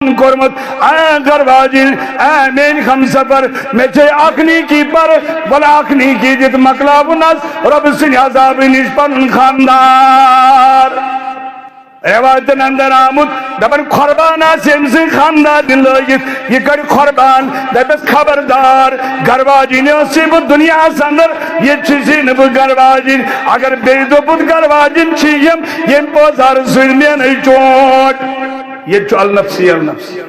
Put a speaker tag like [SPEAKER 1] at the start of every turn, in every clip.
[SPEAKER 1] کورمت اے گرواجن اے مین خم سفر میں چھے اکنی کی پر بلا اکنی کی جت مقلاب نس رب سن عذاب نشپن خاندار روایتن اندر آمد دبن قربان آسیم سے خاندار دن لگت یہ کڑ قربان دبس خبردار گرواجی نے اسیب دنیا سندر یہ چیزی نبو گرواجی اگر بیدو بود گرواجی چیم یہ پوزار سلمین نہیں چوٹ یہ چو النفسی النفسی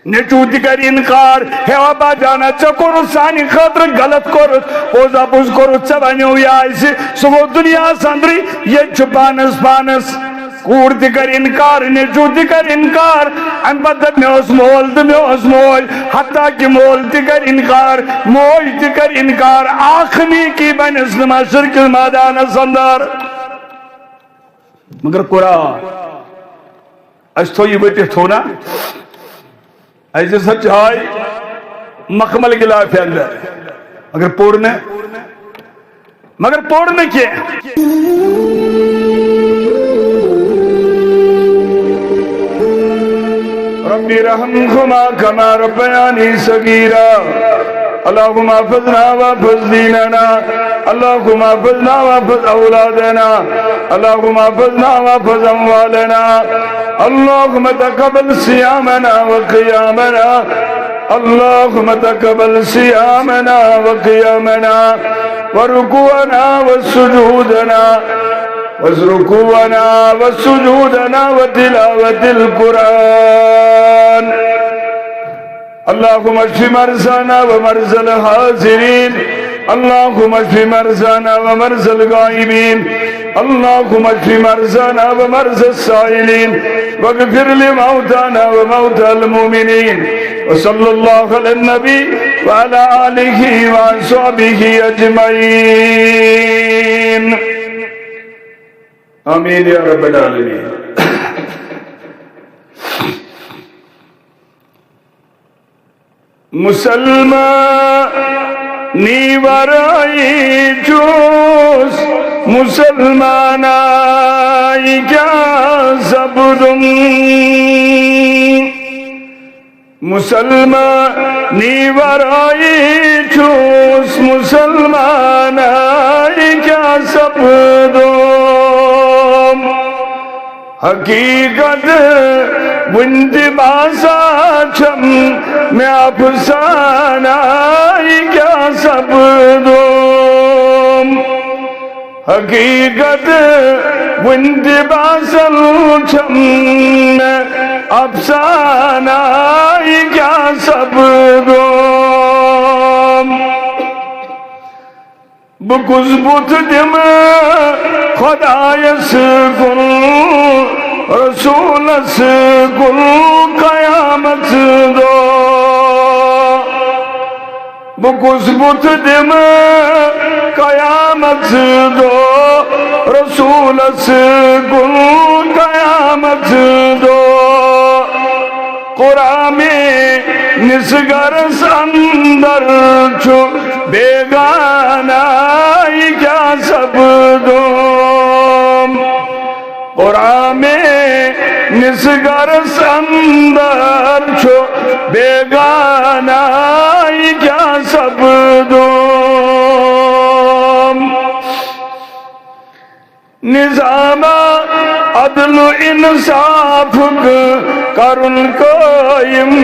[SPEAKER 1] نچوتی کر انکار ہے وابا جانا چکر سانی خطر غلط کر پوزا پوز کر چبانیو یا ایسی سو دنیا سندری یہ چو پانس پانس کورتی کر انکار نچوتی کر انکار ان بدت میں اس مولد میں اس مول حتیٰ کہ مولتی کر انکار مولتی کر انکار آخمی کی بین اسلام شرک مادان سندر مگر قرآن اس تو یہ بیٹے تھونا ایسے سچ آئی مخمل کے لائف ہے اندر مگر پوڑنے کیا ربی رحمہما کما ربیانی صغیرا اللہم احفظنا واحفظ دیننا اللہم احفظنا واحفظ اولادنا اللہم احفظنا واحفظ اموالنا اللہم تقبل صیامنا وقیامنا اللہم تقبل صیامنا وقیامنا ورکوعنا وسجودنا وزرکوعنا وسجودنا وتلاوت القرآن اللہم اشف مرضانا ومرضى الحاضرین اللہم اشف مرضانا ومرضى الغائبین اللہم اشف مرضانا ومرضى السائلین واغفر لموتانا وموتى المؤمنین وصلی اللہ علی النبی وعلى آلہ وصحبہ اجمعین آمین یا رب العالمین مسلمانی ورائی چوس مسلمانائی کیا سبدم مسلمانی ورائی چوس مسلمانائی کیا سبدم حقیقت وندی باسا چھم میں افسانائی کیا سبدم حقیقت وندی باسا چھم میں افسانائی کیا سبدم بکز بت دم خدایس کن رسولس کن قیامت دو بکز بت دم قیامت دو رسولس کن قیامت دو قرآن نسگرس اندر چھو بیگانائی کیا سبدم قرآن نسگرس اندر چھو بیگانائی کیا سبدم نظام عدل و انصاف کرن قائم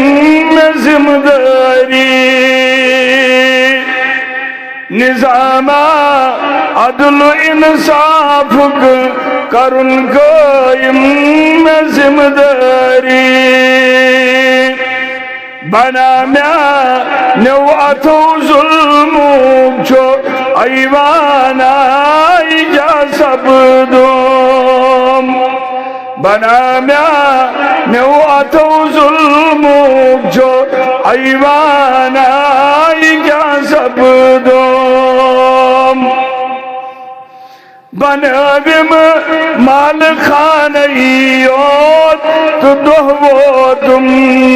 [SPEAKER 1] میں ذمہ داری نظام عدل و انصاف کرن قائم میں ذمہ داری بنا میں نوعتو ظلم چھو ایوانائی جا سبدم بنا میں نوعتو ظلم چھو ایوانائی جا سبدم بنابم مال خانیات تو دہو تم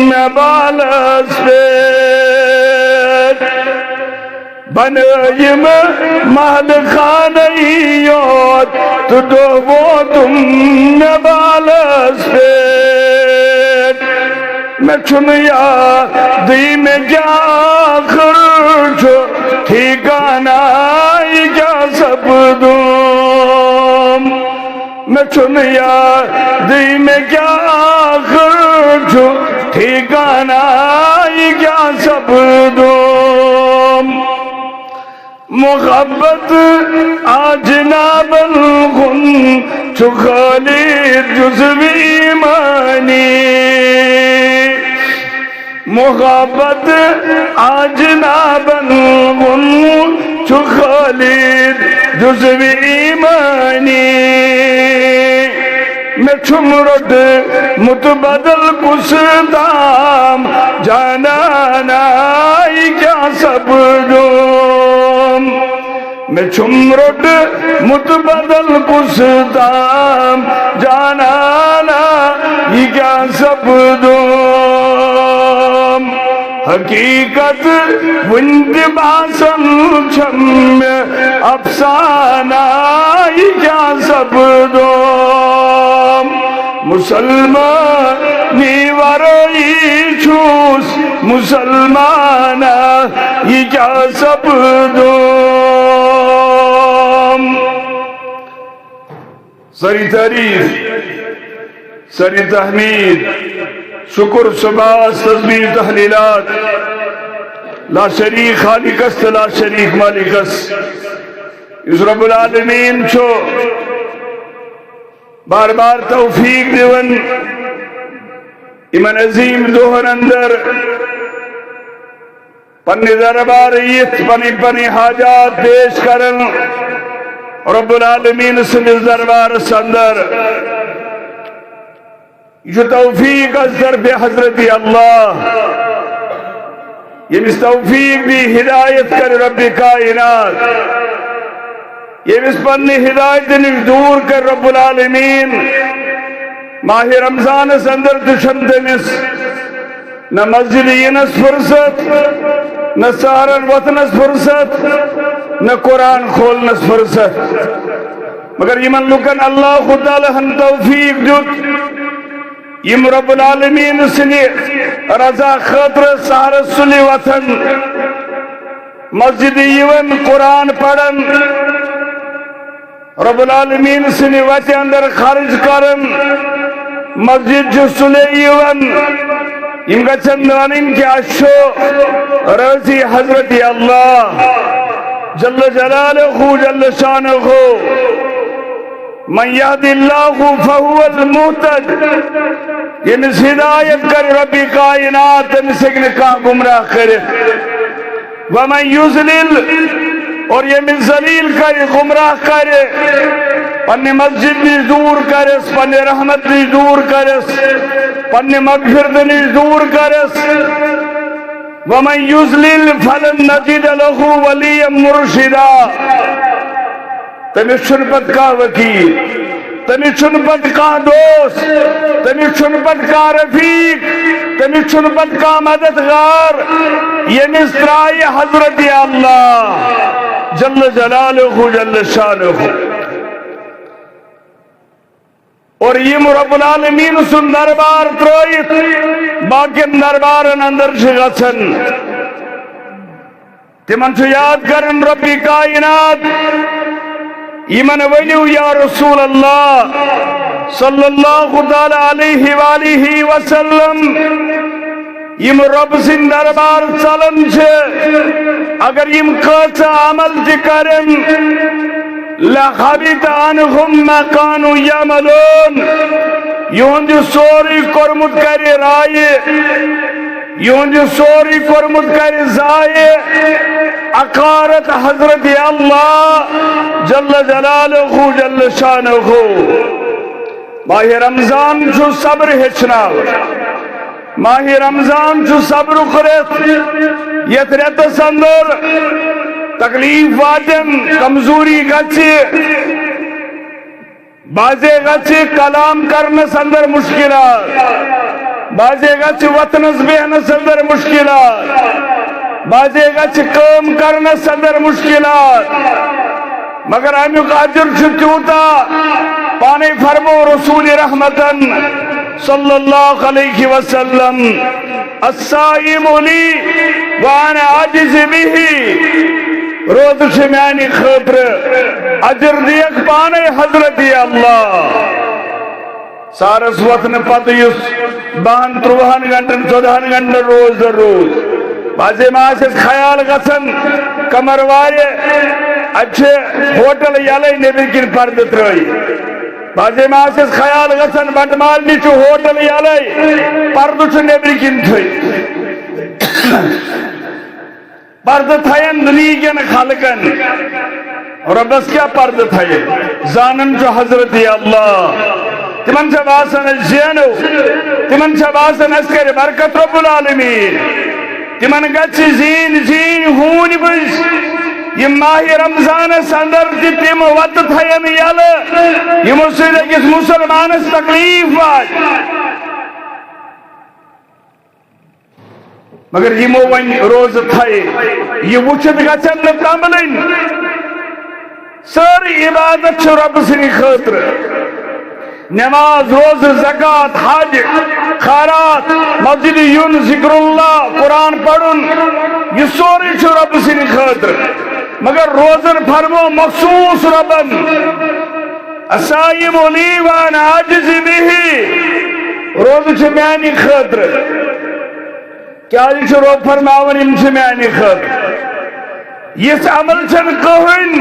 [SPEAKER 1] نبال اسفید بنابم مال خانیات تو دہو تم نبال اسفید میں چھنیا دی میں کیا آخر چھو ٹھیکانا ہی کیا سب دوم میں چھنیا دی میں کیا آخر چھو ٹھیکانا ہی کیا سب دوم محبت آج نابل خن چھو خالد جزوی ایمانی محبت آج نابل خن چھو خالد جزوی ایمانی میں چھمرد متبدل کس دام جانانا ہی کیا سب دوم میں چھمرد متبدل کس دام جانانا ہی کیا سب دوم حقیقت وند باسن چھم افسانہ ہی کیا سب دوم مسلمانی ورائی چھوس مسلمانہ ہی کیا سب دوم سری تعریف سری تحمید شکر سباس تسبیح تحلیلات لا شریک خالق است لا شریک مالک است اس رب العالمین چھو بار بار توفیق دیون ایمن عظیم دوہر اندر پنی درباریت پنی حاجات پیش کرن رب العالمین سندس دربار سندر یہ توفیق از طرف حضرت اللہ یہ مس توفیق بھی ہدایت کر رب کائنات یہ مس پنی ہدایت نش دور کر رب العالمین ماہ رمضان سندر دشن تمس نہ مسجد ینس فرصت نہ سہرن وطنس فرصت نہ قرآن کھولنس فرصت مگر یمن لکن اللہ خدا ہن توفیق دیت یم رب العالمین سنی رضا خاطر سہر سلی وطن مسجد یون قرآن پڑھن رب العالمین سنی وطن اندر خارج کرن مسجد جو سلی یون یم گچن دانین کی اشو رضی حضرت اللہ جل جلالہ جل شانہ من یهد اللہ فہو المہتد یہ مس ہدایت کر ربی کائنات مسکن کا گمراہ کرے ومن یضلل اور یہ مس ذلیل کر گمراہ کرے پنی مسجد نیش دور کرس پنی رحمت نیش دور کرس پنی مغفرت نیش دور کرس ومن یضلل فلن نجد له ولیا مرشدا تمہیں چھنپت کا وکیل تمہیں چھنپت کا دوست تمہیں چھنپت کا رفیق تمہیں چھنپت کا مددگار یہ مصرائی حضرت اللہ جل جلالہ جل شانہ اور یہ رب العالمین سن دربار ترویت باقی دربارن اندر شغسن تمن چھو یاد کرن ربی کائنات ایمن ولیو یا رسول اللہ صلی اللہ علیہ وآلہ وسلم یم رب سن دربار چلن چھے اگر یم قصہ عمل کرن لَخَبِتَ عَنْهُمْ مَا كَانُوا يَعْمَلُونَ یہن جو سوری کرمت کرے رائے یہن جو سوری کرمت کرے زائے اقارت حضرت اللہ جل جلالہ جل شانہ ماہ رمضان جو صبر ہچنا ماہ رمضان جو صبر کرت یت ریت سندر تکلیف واتن کمزوری گچے بازے گچے کلام کرنے سندر مشکلات بازے گچے وطنس بہن سندر مشکلات بازے گچے کام کرنے سندر مشکلات مگر امیق عجر چھتیوتا پانے فرمو رسول رحمتن صلى الله عليه وسلم الصائم لي وانا عاجز به روز شمیانی خطر اجر دیکھ پانے حضرت اللہ سارس وطن پتہ یس 32 گھنٹن 14 گھنٹن روز در روز بازے ماسس خیال گسن کمر وارے اچھے ہوٹل یلے نبی کن پرد ترائی بازے ماسس خیال گسن بٹمال نیچو ہوٹل یلے پرد چھ نبی کن تھئی پرد تھین دنیا کن خلقن ربس کیا پرد تھین زانن چو حضرت اللہ تمن سے باسن زینو تمن سے باسن اسکر برکت رب العالمین تمن گچ زین ہون بس یہ ماہ رمضان سندر تم وت تھین یل یمو سۭتۍ أکِس مسلمانس تکلیف وات مگر یمو ون روز تھے یہ وچھت گژھن نہٕ تمبلن سٲرٕے عبادت چھِ رب سٕنٛدِ خٲطرٕ نماز روز زکات حج خیرات مسجد یون ذکر اللہ قرآن پڑھن یہ سوری چھُ رب سٕنٛدِ خٲطرٕ مگر روزن فرمو مخصوص ربن الصائم لی وانا عاجز به روز چھُ میانہِ خٲطرٕ کیازِ چھُ رب فرماوان یِم چھِ میانہِ خٲطرٕ یِژھ عمل چھنہٕ کٕہٕنۍ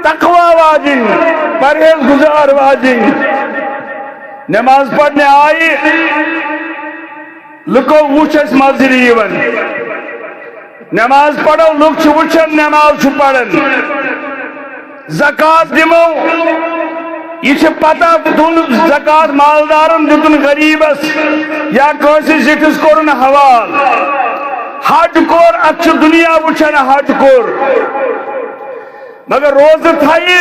[SPEAKER 1] تقوی واجن پرہیز گزار واجن نماز پڑھنے آئی لکو وچھ اس مسجد یون نماز پڑھو لوگ چھ وچھن نماز چھ پڑھن زکات دمو یہ چھ پتہ دن زکات مالدارن دتن غریبس یا کٲنٛسہِ زِٹھِس کورن حوال حج کور اتھ چھ دنیا وچھن حج کور مگر روز تھائی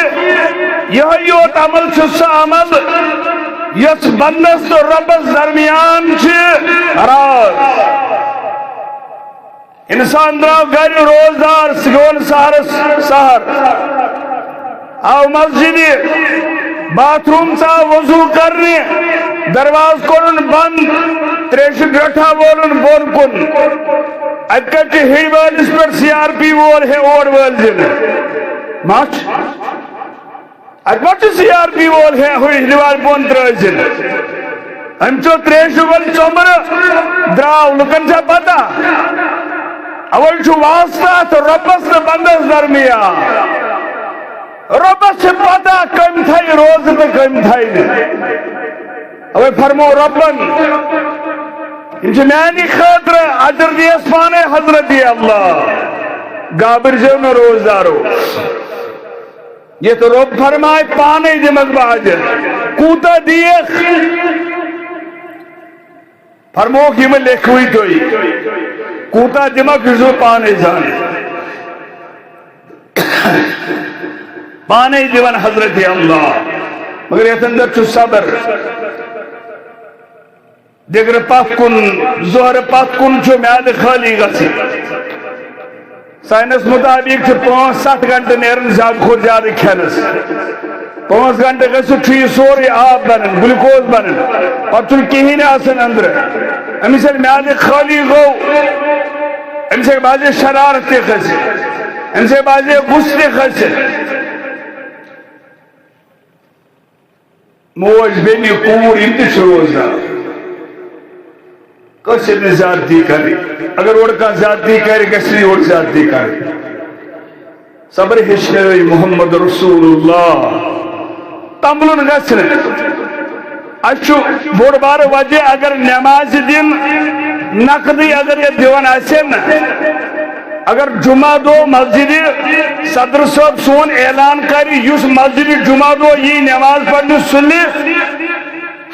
[SPEAKER 1] یہ یوت عمل چھ سہ عمل یس بندس تو ربس درمیان چھ راز انسان دراو گھر روزدار سگون سہر آو مسجد باتھ روم سا وضو کرنے درواز کورن بند تریش گرٹھا بولن بون کن اکچ ہی والس پر CRP وول ہے اور والزن ماچ اکچ CRP وول ہے ہوئی ہنوال بون ترازن ہم چو تریش وال چومر دراو لکن سا پتا اول چھو واسطہ تو ربس نے بندس درمیان ربس سے پتا کم تھائی روز تے کم تھائی اوے فرمو ربن انچہ میانی خاطر عجر دی اسمانے حضرت اللہ گابر جو میں روز دارو یہ تو رب فرمائے پانے دمک باجر کوتا دیخ فرمو کی میں لکھوئی توئی کوتا دمک جو پانے جانے پانے دیون حضرت اللہ مگر یہ اندر چھو صبر دیگر پاک کن زہر پاک کن چھو میاد خالی گسی سائنس مطابق چھو 5-7 گھنٹے نیرن زیاد خود زیادہ کھینس 5 گھنٹے گسو چھو سوری آب بنن گلوکوز بنن اور چھو کہیں آسن اندر امی سے میاد خالی گو امی سے بازی شرارت خسی امی سے بازی غصے خسی موج بینی کور انتش روزہ کسی نے زیادتی کری اگر اوڑکا زیادتی کری کسی نے اوڑ زیادتی کری صبر حشنوی محمد رسول اللہ تملن گسن اچھو بوڑ بار وجہ اگر نماز دن نقدی اگر یہ دیوان آسن اگر جمعہ دو مسجد صدر صاحب سون اعلان کری یوس مسجد جمعہ دو یہ نماز پڑھنے سنی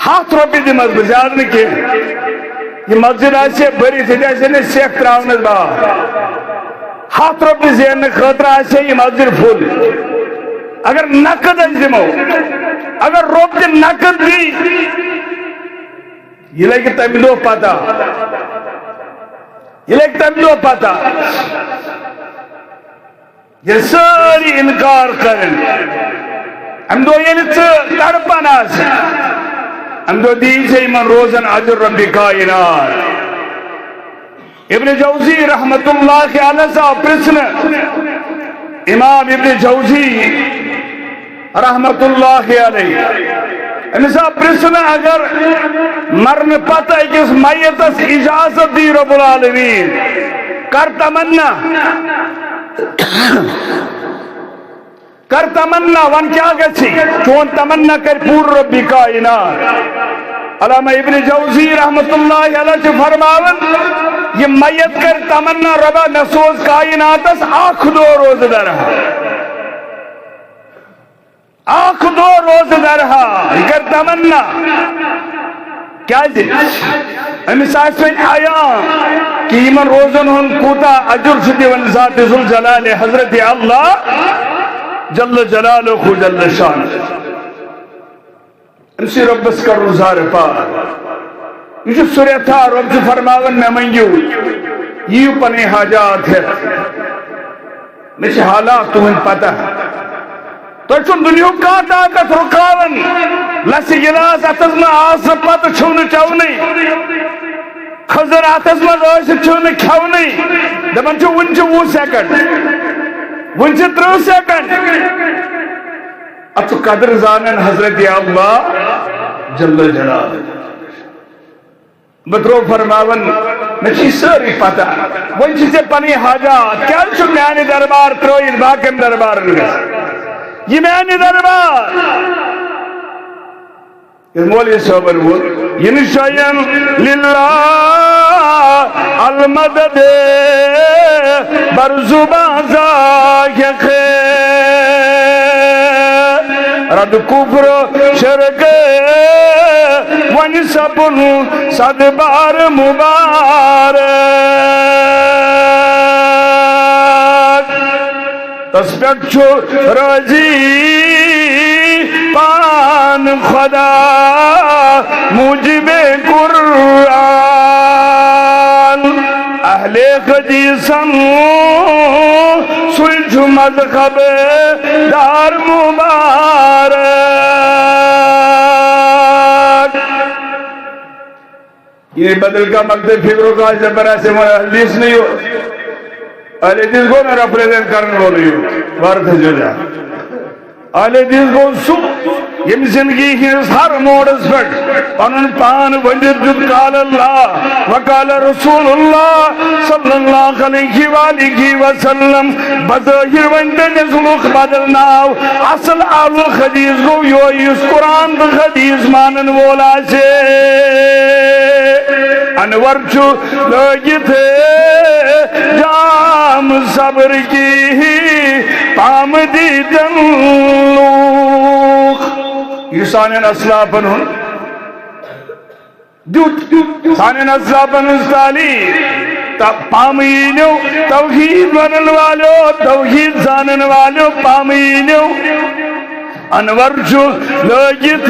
[SPEAKER 1] 7 روپی دی مسجد زیادہ نہیں کی یہ مسجد آئیسے بری تھی جیسے نے سیکھ تراؤنز با 7 روپی زین خطر آئیسے یہ مسجد پھول اگر نقد انجمو اگر روپ دی نقد دی یہ لئے کہ تمیدو پاتا یہ لئے کہ تمیدو پاتا یہ ساری انکار کرن ہم دو یہ لئے تڑپن آسے اندو دیجے من روزن اجر رب کائنات ابن جوزی رحمت اللہ کے علیہ صاحب پرسن امام ابن جوزی رحمت اللہ علیہ انسا پرسن اگر مرن پتہ کس میتس اجازت دی رب العالمین کر تمنا ون کیا گچھی چون تمنا کر پور رب کائنات علامہ ابن جوزی رحمت اللہ علیہ فرماون یہ میت کر تمنا ربا نسوز کائناتس آخ دو روز درہا آخ دو روز درہا یہ کر تمنا کیا جی امس آسوین آیا کہ ایمن روزن ہن کوتا اجر شدی ون ذات ذوالجلال حضرت اللہ جل جلالہ جل شان امسی ربس کر روزار پار یہ جو سورہ تھا رب سے فرماون میں منگیو یہ پنے حاجات ہے میں سے حالات تمہیں پتہ ہے تو چون دنیا کا طاقت رکاون لسی گلاس اتزم آس پت چھون چونی خضر اتزم آس چھون کھونی دبن چھو ونچو 20 سیکنڈ ونچو 30 سیکنڈ اب تو قدر زانن حضرت اللہ جل جلال بدرو فرماون میں چیز ساری پتا ونچو سے پنی حاجات کیا چھو میانی دربار تروین باقیم دربار نگس یہ میانی دربار یہ مولی صحبر بود یہ نشاین للہ المدد برزبان زاہی خیر رد کفر شرک ونی سپن صد بار مبارک تسبیت چھو رضی پان خدا موجب قرآن اہل خدیثن سلجھ مذہب دار مبارک یہ بدل کا مکتب فکروں کا جب ایسے حدیث نہیں ہو اہل حدیث کو میں ریپریزنٹ کرنے ہو رہی ہوں وارد جو جا اہل حدیث کو سب یم زندگی ہز ہر موڑس پہ پنن پان ونجد قال اللہ وقال رسول اللہ صلی اللہ علیہ وآلہ وسلم بظاہر ونجد نزلوک بدل ناو اصل آل الحدیث کو یو اس قرآن دا حدیث مانن وولا سے انور چھو لگت جام صبر کی پام دیدن لوگ یہ سانین اسلافن ہن سانین اسلافن استالی پامینو توحید ونن والو توحید زانن والو پامینو انور چھو لگت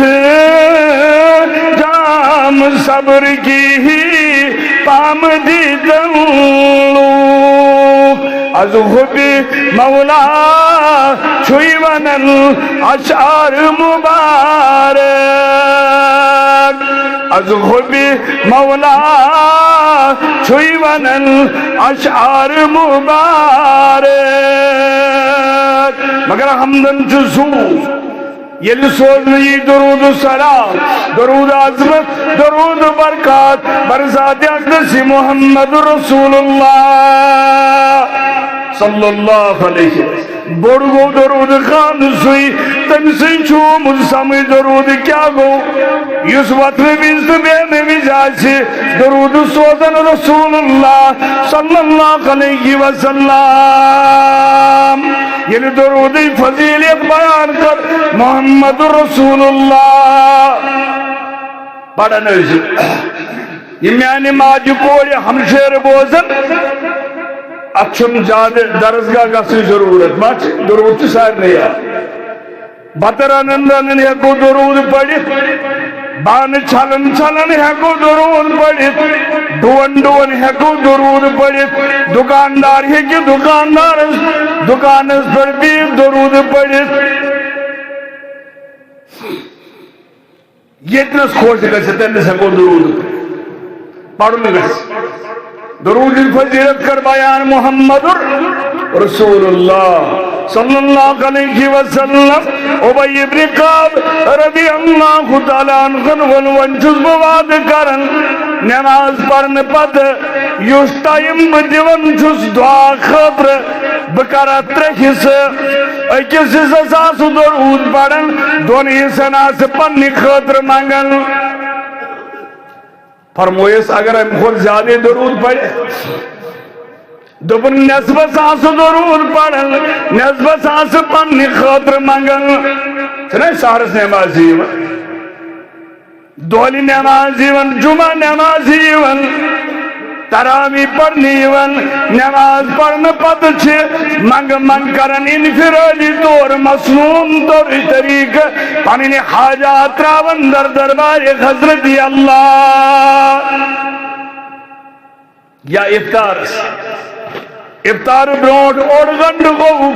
[SPEAKER 1] جام صبر کی پام دیدن لوگ از حبی مولا چھوئی ونن اشعار مبارک از حبی مولا چھوئی ونن اشعار مبارک مگر حمدن چسو یل سوزنی درود سلام درود عظمت درود برکات برزاد اقدس محمد رسول اللہ صلی اللہ علیہ وسلم بڑگو درود خان سوئی تم سے چھو مجھسمی درود کیا گو یس وطن بیزد بین بیجاسی درود سوزن رسول اللہ صلی اللہ علیہ وسلم یعنی درود فضیلیت بیان کر محمد رسول اللہ بڑا نوزی یہ میانی ماجی کوڑی ہمشیر بوزن اچھم جادے درسگاہ گاسی ضرورت ماچ درود چی سائر نہیں ہے بطرانن رنن ہے کو درود پڑی بان چھلن چھلن ہے کو درود پڑی ڈون ڈون ہے کو درود پڑی دکاندار ہے کہ دکانس پر بھی درود پڑی یتنس خوش گژھِ تٔمِس ہٮ۪کو درود پڑھُن گژھِ درود فضیلت کر بیان محمد رسول اللہ صلی اللہ علیہ وسلم ابی ابن کعب رضی اللہ تعالیٰ عنہ ون چھُس بہٕ وعدٕ کران نماز پرنہٕ پتہٕ یُس ٹایم بہٕ دِوان چھُس دعا خٲطرٕ بہٕ کرٕ اتھ 3 حصہٕ أکِس حصس آسہٕ درود پران 2 حصن آسہٕ پننہِ خٲطرٕ منگان فرمویس اگر امہ کھۄتہٕ زیادٕ درود پڑِ دوٚپُن نٮ۪صبس آسہٕ درود پران نٮ۪صبس آسہٕ پننہِ خٲطرٕ منگان چھُنہ سحرس نٮ۪ماز یِوان دۄہلہِ نٮ۪ماز یِوان جمعہ نٮ۪ماز یِوان تراوی پڑھنہِ یِوان نٮ۪ماز پرنہٕ پتہٕ چھِ منٛگہٕ کران انفرادی طور مصنون طریقہٕ پنٕنۍ حاجات تراوان دربارِ حضرت اللہ یا افطارس افطار برونٛٹھ 1.5 گھنٹہٕ گوٚو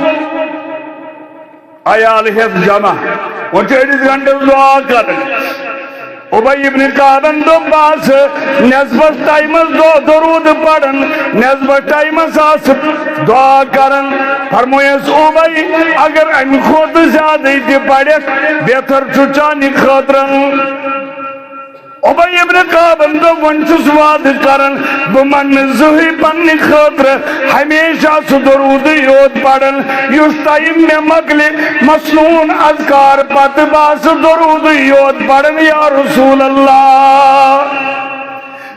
[SPEAKER 1] عیال ہٮ۪تھ جمع وۄنۍ چھِ 2.5 گھنٹس دعا کران ابی ابن کعبن دوٚپ بہٕ آسہٕ نٮ۪صبس ٹایمس درود پران نٮ۪صبس ٹایمس آسہٕ دعا کران فرمویس ابی اگر امہِ کھۄتہٕ زیادٕ تہِ پرکھ بہتر چھُ چانہِ خٲطرٕ ابی ابن کعبن دوٚپ وۄنۍ چھُس وعدٕ کران بہٕ مننہٕ زٕہٕنۍ پننہِ خٲطرٕ ہمیشہ سُہ درودٕے یوت پران یُس ٹایم مےٚ مۄکلہِ مصنون اذکار پتہٕ بہٕ آسہٕ درودٕے یوت پران یا رسول اللہ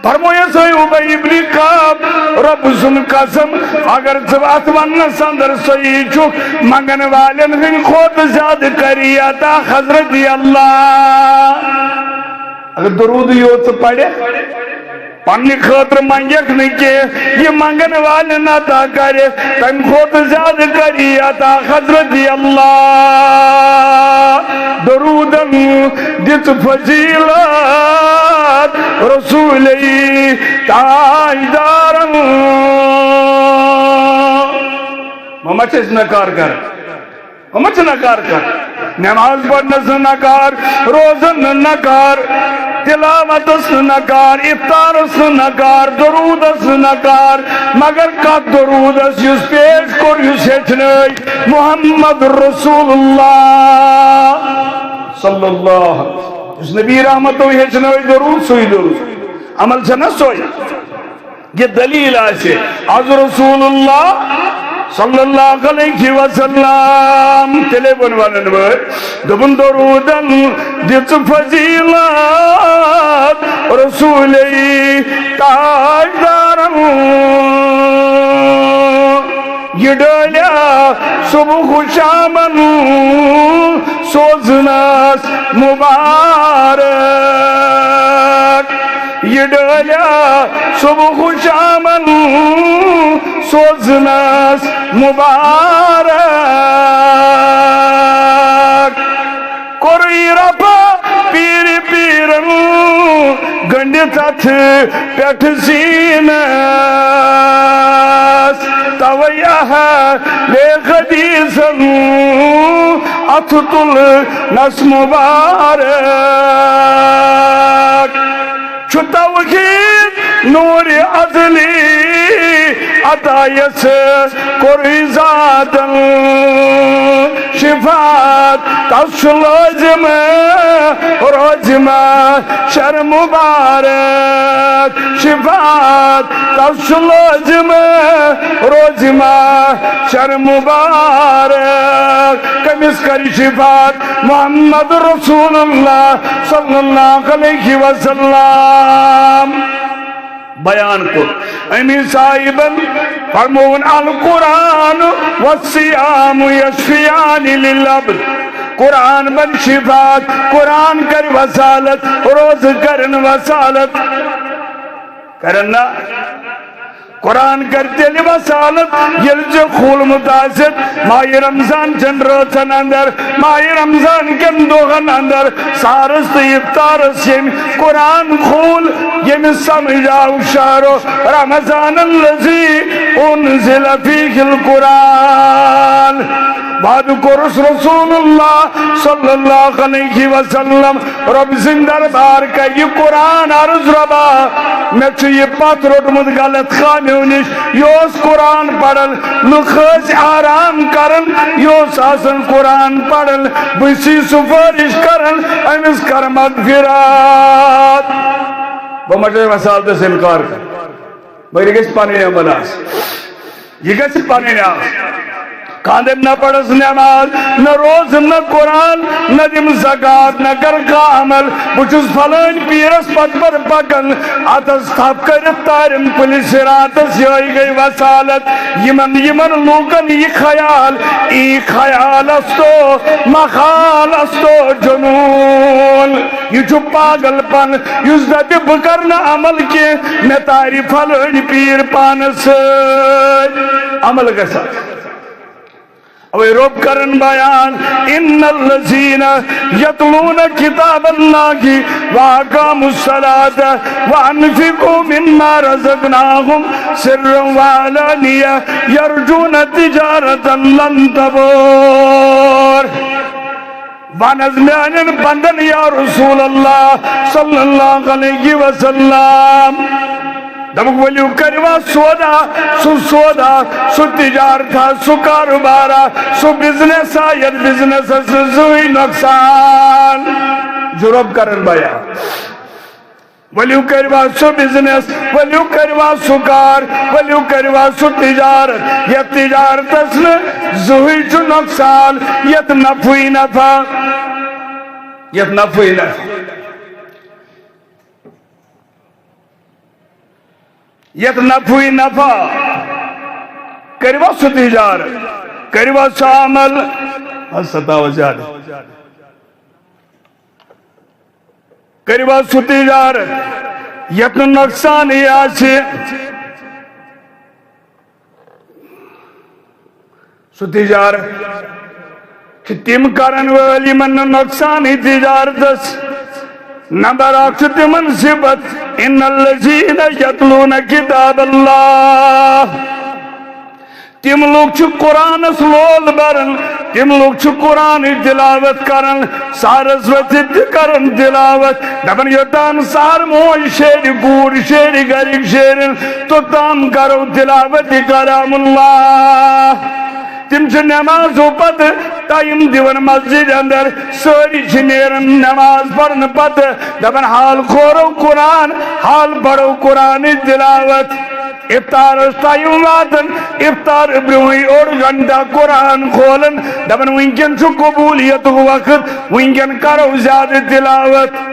[SPEAKER 1] فرمویس ابی ابن کعب رب سُنٛد قسم اگر ژٕ اتھ وننس اندر صحیح چھُکھ منگن والٮ۪ن ہٕنٛدِ کھۄتہٕ زیادٕ کری عطا حضرت اللہ اگر درود یوت پڑھکھ پننہِ خٲطرٕ منگیکھ نہٕ کینٛہہ یہِ منگن والٮ۪ن عطا کرِ تمہِ کھۄتہٕ زیادٕ کری عطا حضرت اللہ درودن دِژ فضیلت رسولی تاجدارن مما چھِ أسۍ نکار کران مما چھِ نکار کران نماز پڑھنس نکار روزن نکار تلاوتس نکار افطارس نکار درودس نکار مگر کتھ درودس یُس پیش کوٚر یُس ہیٚچھنٲے محمد رسول اللہ صلی اللہ یُس نبی رحمتو ہیٚچھنٲے درود سُے درود عمل چھنا سُے یہ دلیل آسہِ از رسول اللہ صلی اللہ علیہ وسلم تیلے بنوانن بھائی دبن درودن دِژ فضیلت رسولی تاجدارن یہ ڈالیا صبح شامن سوزنس مبارک یہ ڈالیا صبح شامن سوزنس مبارک کوری رفا پیر پیرن گنڈت اتھ پیٹھ سینس تویہ لے خدیثن اتھ تل نس مبارک چھو توحید نور ازلی عطایس کوری ذاتن شفاعت تس لازم روزم شر مبارک شفاعت تس لازم روزم شر مبارک کمس کری شفاعت محمد رسول اللہ صلی اللہ علیہ وسلم بیان کو امی صاحباً فرمون القرآن والصیام یشفیان للعبد قرآن بن شفاعت قرآن کر وصالت روز کرن وصالت کرنا قرآن کرتے لی وصالت یلج خول متاثر ماہ رمضان چند روچن اندر ماہ رمضان کن دوغن اندر سارس افطارس یم قرآن خول یم سمجھاو شارو رمضان اللذی انزل فیہ القرآن بعد کورس رسول اللہ صلی اللہ علیہ وسلم رب زندر بار کا یہ قرآن عرض ربا میں چھو یہ پت روٹمت غلط خامیوں نش یوس قرآن پڑھل لکھز آرام کرن یوس آسن قرآن پڑھل بسی سفارش کرن امس کر مغفرات وہ مجھے مسالت سے انکار کر مگر یہ کس پانے عمل آس یہ کس پانے آس کاندم نہ پڑھس نماز نہ روز نہ قرآن نہ دم زکات نہ کر کا عمل بچس فلان پیرس پت پر پکن آتس تھاپ کر تارم پولیس راتس یوئی گئی وسالت یمن لوکن یہ خیال استو مخال استو جنون یہ جو پاگل پن یز دب بکرنا عمل کے میں تاری فلان پیر پانس عمل کے ساتھ اوے رب کرن بیان ان الذین یتلون کتاب اللہ واقاموا الصلاة وانفقوا مما رزقناهم سرا وعلانیہ یرجون تجارتا لن تبور وانزمیان بندن یا رسول اللہ صلی اللہ علیہ وسلم دمک ولیو کروا سودا سو تجارتا سو کاروبارا سو بزنسا یا بزنسا سوئی نقصان جو رب کرن بایا ولیو کروا سو بزنس ولیو کروا سو کار ولیو کروا سو تجارت یا تجارت اصل زوئی جو نقصان یت نفوی نفع یت نفوی نفع کروا سو تجارت کروا سو عمل ستاو زیادہ کروا سو تجارت یت نقصان آچے سو تجارت تم کرن والی من نقصان تجارت نمبر اکھ تمن صفت ان الذین یتلون کتاب اللہ تم لوگ چھ قرآن لول برن تم لوگ چھ قرآن تلاوت کرن سارس وچت کرن تلاوت دبن یوتان سار موج شیر گور شیر گریب شیرن تو تام کرو تلاوت کرام اللہ تم چھ نماز پت ٹائم دیون مسجد اندر سوری چھ نیرن نماز پڑھن پت دبن حال کھورو قرآن حال پڑھو قرآن تلاوت افطار ٹائم واتن افطار بروئی اور گھنٹہ قرآن کھولن دبن ونکن چھ قبولیت وقت ونکن کرو زیادہ تلاوت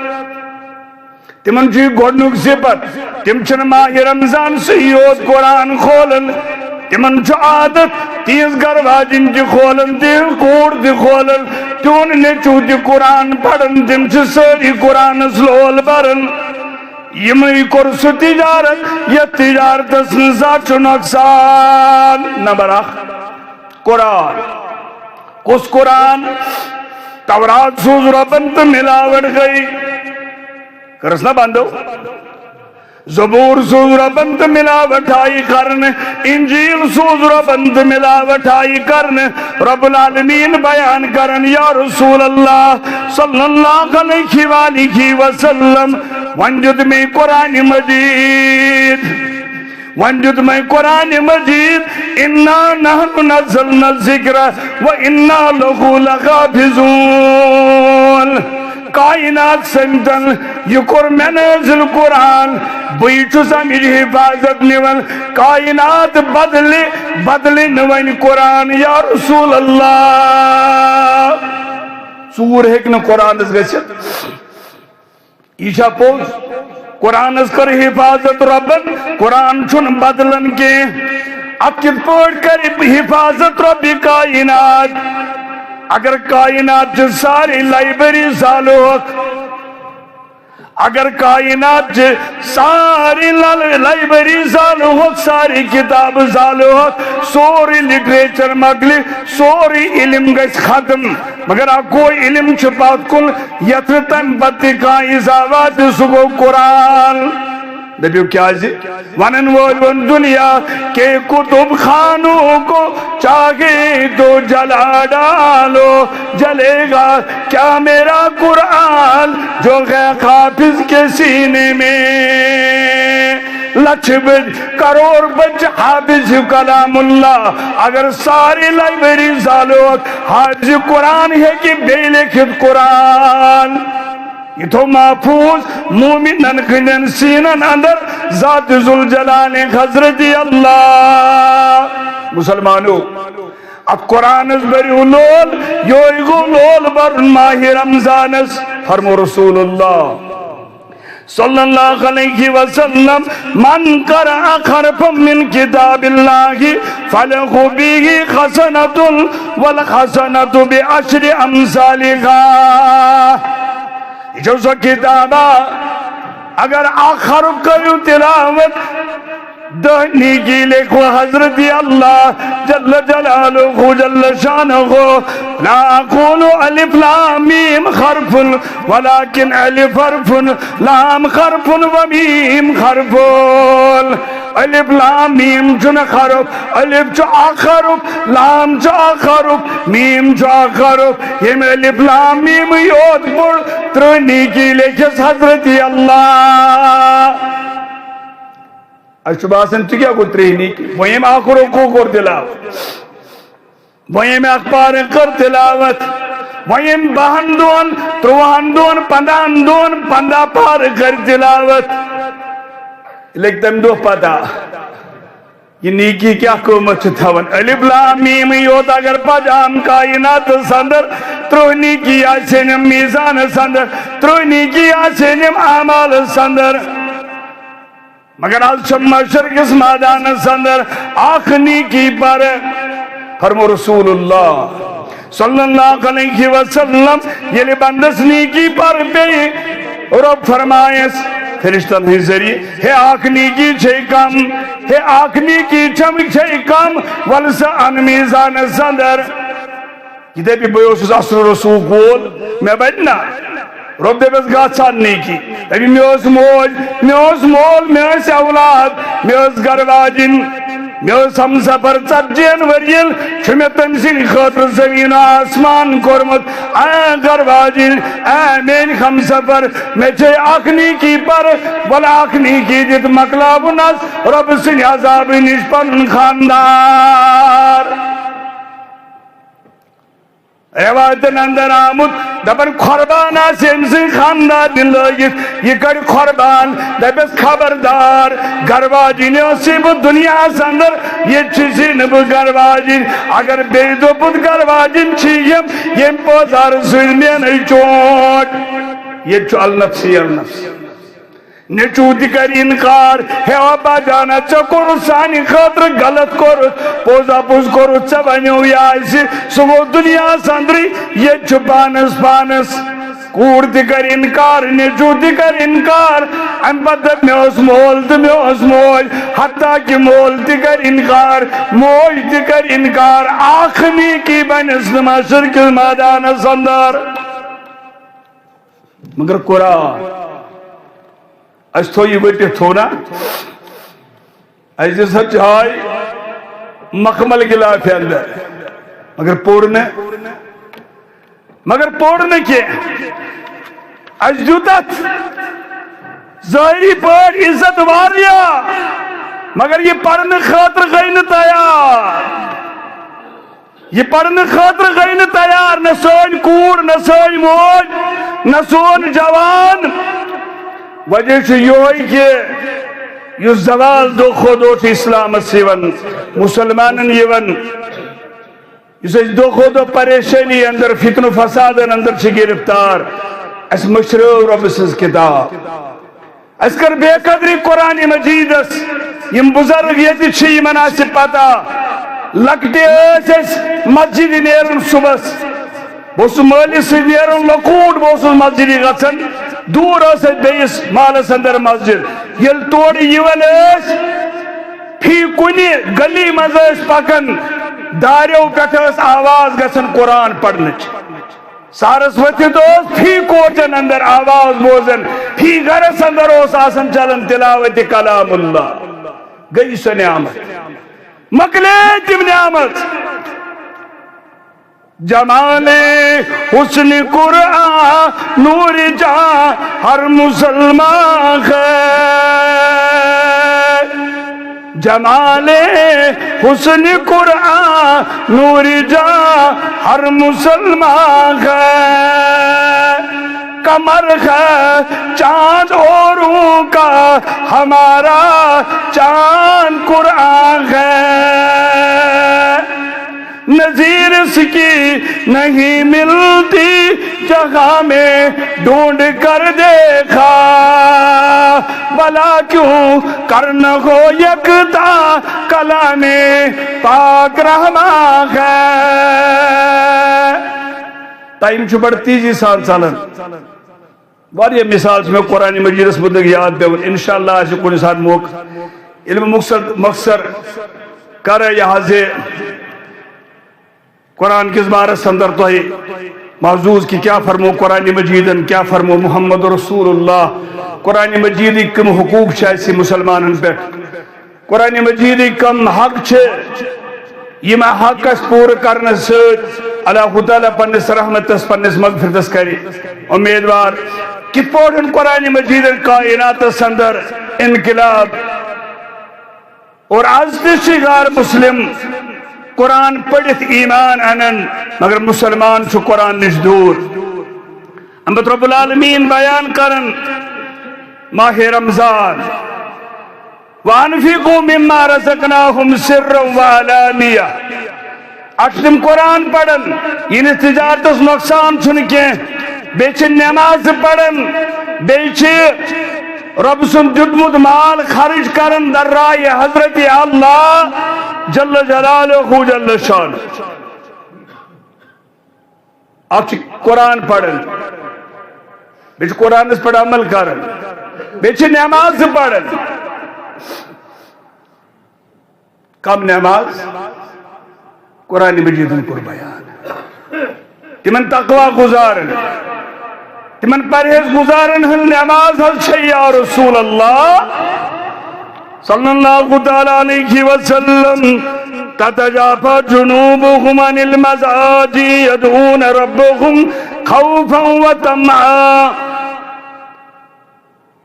[SPEAKER 1] تمن چھ گوڑنک صفت تم چھ ماہ رمضان سے یوت قرآن کھولن تمن چھ عادت تیز گر واجن دی کھولن تیز کوڑ دی کھولن تون نیچو دی قرآن پڑھن تم چھ ساری قرآن سلول برن یمئی کرسو تجارت یا تجارت سنسا چھ نقصان نمبر اخ قرآن کس قرآن تورات سوز ربنت ملاوٹ گئی کرسنا باندھو زبور سوز ربنت ملاوٹائی کرن انجیل سوز ربنت ملاوٹائی کرن رب العالمین بیان کرن یا رسول اللہ صلی اللہ علیہ وآلہ وسلم ونجد میں قرآن مجید ونجد میں قرآن مجید انا نحن نزلنا الذکر وانا لہو لحافظون کائنات سمتن یکر منزل قرآن بیچو سمجھ حفاظت نیون کائنات بدلی نوین قرآن یا رسول اللہ سور ہیکن قرآن اس گچت ایشا پوز قرآن اس کر حفاظت ربن قرآن چون بدلن کے اکت پوڑ کر حفاظت ربی کائنات اگر کائنات جو ساری لائبری سالوک اگر کائنات جو ساری لائبری سالوک ساری کتاب سالوک سوری لٹریچر مگلی سوری علم گیس ختم مگر کوئی علم چھپات کل یترتن بتی کا اضافات سگو قرآن دبیو کیا جی ونن وول دنیا کے کتب خانوں کو چاہے تو جلا ڈالو جلے گا کیا میرا قرآن جو ہے حافظ کے سینے میں لچھ بج کروڑ بج حافظ کلام اللہ اگر ساری لائبریری سالوک حافظ قرآن ہے کہ بے لکھت قرآن یہ تو محفوظ مومنن کھنن سینن اندر ذات ذوالجلال حضرت اللہ مسلمانوں اب قرآن بریو لول یوگو لول بر ماہ رمضانس فرمو رسول اللہ صلی اللہ علیہ وسلم من قرأ حرفا من کتاب اللہ فلہ به حسنۃ والحسنۃ بعشر امثالها جو سو کتابہ اگر آخر کرو تلاوت دہنی کی لکھو حضرت اللہ جل جلالہ جل شانہ لا اقول الف لام میم حرف ولكن الف حرف لام حرف ومیم حرف الف لام میم چن حرف الف چو حرف لام چو حرف میم چو حرف یہ الف لام میم یود پڑ ترنی کی لکھس حضرت اللہ اشباسن تو کیا گترینی کی وہیم آخروں کو کر تلاوت وہیم اخبار کر تلاوت وہیم بہندون تروہندون پندہندون پندہ پار کر تلاوت لیکتم دو پتا یہ نیکی کیا قومت تھاون الف لام میم یوت اگر پجام کائنات سندر تروہنی کی آسینم میزان سندر تروہنی کی آسینم اعمال سندر مگر آج مشرق اس میدان سندر آخنی کی پر فرمو رسول اللہ صلی اللہ علیہ وسلم یہ بندس نیکی پر بے رب فرمائیس فرشتن ہی ذریعے ہے آخنی کی چھے کم ہے آخنی کی چمک چھے کم ولسا ان میزان سندر یہ دے بھی بیوسس اصر رسول قول میں بجنا رب دے بس گاچان نیکی ابھی میوز مول میوز اولاد میوز گرواجن میوز ہم سفر چجین وریل چھمیں تنسین خاطر زمین آسمان کرمت اے گرواجن اے مین ہم سفر میں چھے آخنی کی پر بلا آخنی کی جت مقلاب ناس رب سن عذاب نشپن خاندار روایت اندر آمد دبن قربان آسین سے خاندار دن لگت یہ کر قربان دبس خبردار گرواجی نصیب دنیا سندر یہ چیزی نب گرواجی اگر بے دو پت گرواجی چیم یہ پوزار سوئر میں چوٹ یہ چو النفسی النفسی نچوتی کر انکار ہے وابا جانا چکر سانی خاطر غلط کر پوزا پوز کر چبانیو یا ایسی سگو دنیا سندری یہ چھپانس پانس کورتی کر انکار نچوتی کر انکار ام پتہ میوز مولت میوز مول حتیٰ کہ مولتی کر انکار مولتی کر انکار آخنی کی بنس نماشر کے میدان سندر مگر قرآن اس تو یہ بیٹے تھونا ایسے سچ آئی مخمل گلاف ہے اندر مگر پوڑنے کے اجدت ظاہری پر عزت واریا مگر یہ پڑھنے خاطر غین تیار یہ پڑھنے خاطر غین تیار نہ سوئن کور نہ سوئن موج نہ سوئن جوان وجہ سے یہ کہ یہ زوال دو خودوٹ اسلام سیون مسلمانن یون یہ دو خودو پریشانی اندر فتن و فساد اندر چھ گرفتار اس مشروع رب سز کتاب اس کر بے قدری قرآن مجید اس یم بزرگ یہ چھ مناسب پتا لکٹے اس مسجد نیرن صبح بوس مالی سے نیرن لکوٹ بوس مسجد غسن دور اس بیس مالس اندر مسجد یل توڑی یون اس پھی کنی گلی مزاس پکن داریو پٹھس آواز گسن قرآن پڑھنچ سارسوتی تو فی کوچن اندر آواز بوزن، فی گرس اندر اس آسن چلن تلاوت کلام اللہ. گئی سو نعمت، مکلے تم نعمت. جمال حسن قرآن نور جہاں ہر مسلمان ہے. جمال حسن قرآن نور جہاں ہر مسلمان ہے. کمر ہے چاند اوروں کا ہمارا چاند قرآن ہے. نظیر اس کی نہیں ملتی جگہ میں ڈھونڈ کر دیکھا. بلا کیوں کرن ہو یکتا کلام پاک رحمان ہے. ٹائم چھو بڑھتی جی سال سالن واریہ مثال میں قرآن مجید اس مدد یاد دے. انشاءاللہ ایسے کوئی ساتھ موقع علم مقصر کرے یہاں سے قرآن کس بارس اندر تو ہی محضوظ کی کیا فرمو قرآن مجیدن، کیا فرمو محمد رسول اللہ. قرآن مجید کم حقوق چاہیے مسلمانن پہ، قرآن مجید کم حق چھے. یہ میں حق اس پور کرنے سے اللہ تعالیٰ پنس رحمتس پنس مغفرتس کری امیدوار. کت پوڑن قرآن مجیدن کائنات اندر انقلاب اور آج تشغار مسلم قرآن پڑھت ایمان انن مگر مسلمان چھو قرآن نش دور. امبت رب العالمین بیان کرن ماہ رمضان وَأَنْفِقُوا مِمَّا رَزَقْنَاهُمْ سِرًّا وَعَلَانِيَةً. اٹھتم قرآن پڑھن یہ تجارتس نقصان چھنکیں بیچ نماز پڑھن بیچ رب سن جدمد مال خرج کرن در رائے حضرت اللہ جل جلالہ جل شان. آپ قرآن پڑھن بیچ قرآن اس پر عمل کرن بیچ نماز پڑھن. کم نماز قرآن مجید پر بیان تمن تقوی گزارن تمن پرہیز گزارن ہن نماز حل چھئی یا رسول اللہ صلی اللہ تعالیٰ علیہ وسلم. تتجافى جنوبهم عن المضاجع يدعون ربهم خوفا وطمعا.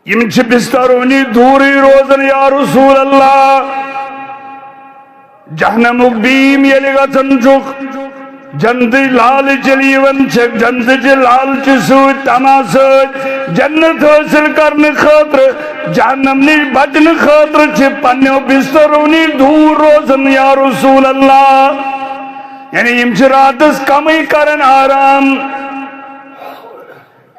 [SPEAKER 1] یم چھ بسترونی دوری روزن یا رسول اللہ. جہنمک بیم یلی گژھن چھُکھ جنت لال چلیون چھک جنت چھ لال چھ سوت تما سوت جنت حاصل کرنے خاطر جہنم نش بچنے خاطر چھ پنیو بسترونی دور روزن یا رسول اللہ. یعنی یم چھ راتس کمی کرن آرام.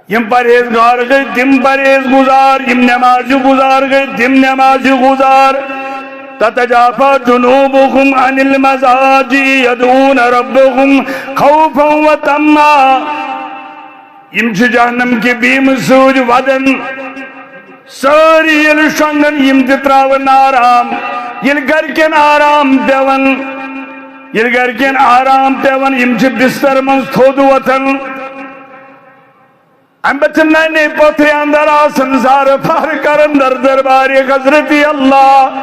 [SPEAKER 1] یم پرہیزگار گئی تم پرہیز گزار، یم نماز گزار گئی تم نماز گزار. تتجافى جنوبهم عن المضاجع يدعون ربهم خوفا وطمعا. یم چھ جہنم کے بیم سوج ودن ساری یل شنگن یم تراون آرام یل گرکن آرام دیون یل گرکن آرام دیون یم چھ بستر من تھود وطن. امبتن نئے پتھے اندر آسن زار پار کرن در دربار حضرت اللہ.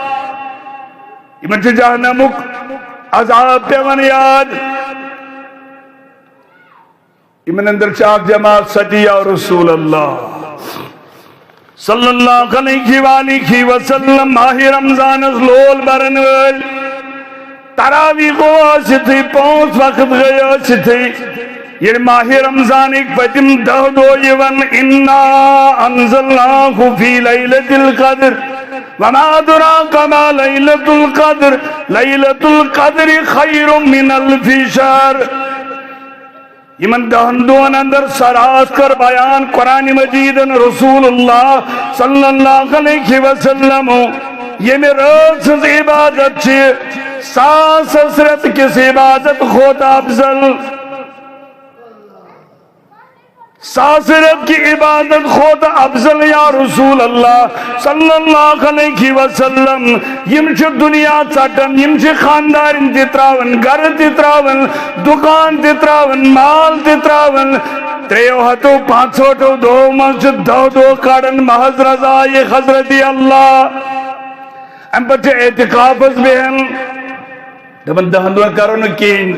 [SPEAKER 1] یمن چھ جہنمک عذاب پیون یاد. یمن اندر چاک جماعت سٹی یا رسول اللہ صلی اللہ علیہ وآلہ وسلم. ماہ رمضان از لول برن ول تراوی کو آستی 5 وقت گیا آستی. یہ ماہ رمضان ایک پتم 10 دو یون انا انزلناہ فی لیلت القدر وما ادراک ما لیلت القدر لیلت القدر خیر من الف شہر. یمن دہندون اندر سراس کر بیان قرآن مجید رسول اللہ صلی اللہ علیہ وسلم. یہ میرے روز عبادت چھے ساس اسرت کس عبادت خود افضل. ساسرت کی عبادت خود افضل یا رسول اللہ صلی اللہ علیہ وسلم یم چھ دنیا ژٹن یم چھ خاندارن تہ تراون گھر تہ تراون دکان تہ تراون مال تہ تراون 365 دو منچ دو کڑن محض رضائے حضرت اللہ ام پتہ اعتکافس بہن دپن 10 دۄہن کرو نہ کہین